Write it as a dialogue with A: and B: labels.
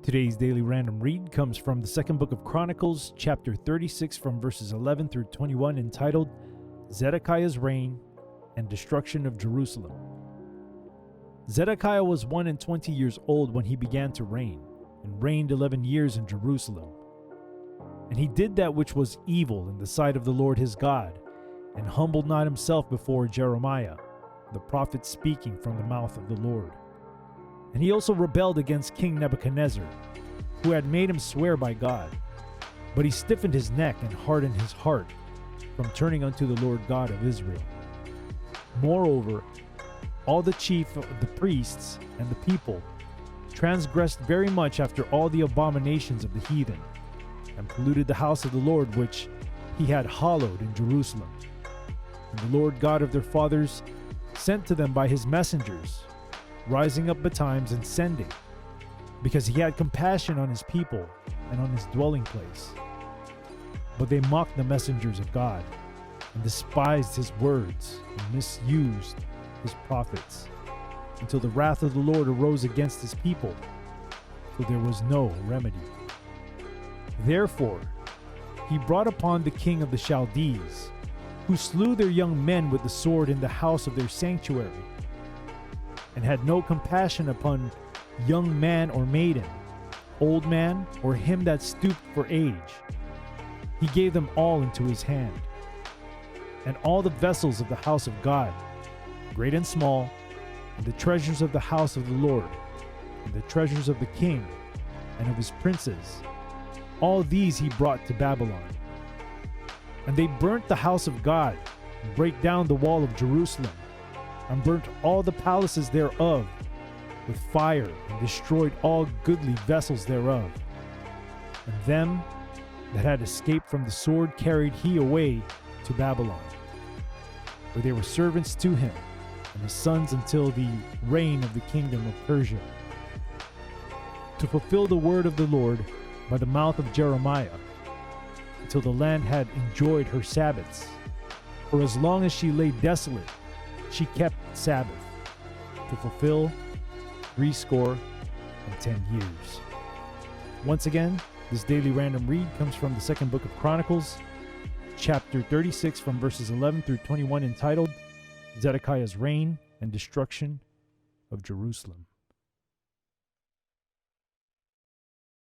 A: Today's daily random read comes from the second book of Chronicles, chapter 36, from verses 11 through 21, entitled Zedekiah's Reign and Destruction of Jerusalem. Zedekiah was 21 years old when he began to reign, and reigned 11 years in Jerusalem. And he did that which was evil in the sight of the Lord his God, and humbled not himself before Jeremiah, the prophet speaking from the mouth of the Lord. And he also rebelled against King Nebuchadnezzar, who had made him swear by God. But he stiffened his neck and hardened his heart from turning unto the Lord God of Israel. Moreover, all the chief of the priests and the people transgressed very much after all the abominations of the heathen, and polluted the house of the Lord which he had hallowed in Jerusalem. And the Lord God of their fathers sent to them by his messengers, rising up betimes and sending, because he had compassion on his people and on his dwelling place. But they mocked the messengers of God, and despised his words, and misused his prophets, until the wrath of the Lord arose against his people, so there was no remedy. Therefore he brought upon the king of the Chaldees, who slew their young men with the sword in the house of their sanctuary, and had no compassion upon young man or maiden, old man, or him that stooped for age. He gave them all into his hand. And all the vessels of the house of God, great and small, and the treasures of the house of the Lord, and the treasures of the king, and of his princes, all these he brought to Babylon. And they burnt the house of God, and brake down the wall of Jerusalem, and burnt all the palaces thereof with fire, and destroyed all goodly vessels thereof. And them that had escaped from the sword carried he away to Babylon, where they were servants to him and his sons until the reign of the kingdom of Persia, to fulfill the word of the Lord by the mouth of Jeremiah, until the land had enjoyed her Sabbaths. For as long as she lay desolate, she kept Sabbath, to fulfill 70 years. Once again, this daily random read comes from the second book of Chronicles, chapter 36, from verses 11 through 21, entitled Zedekiah's Reign and Destruction of Jerusalem.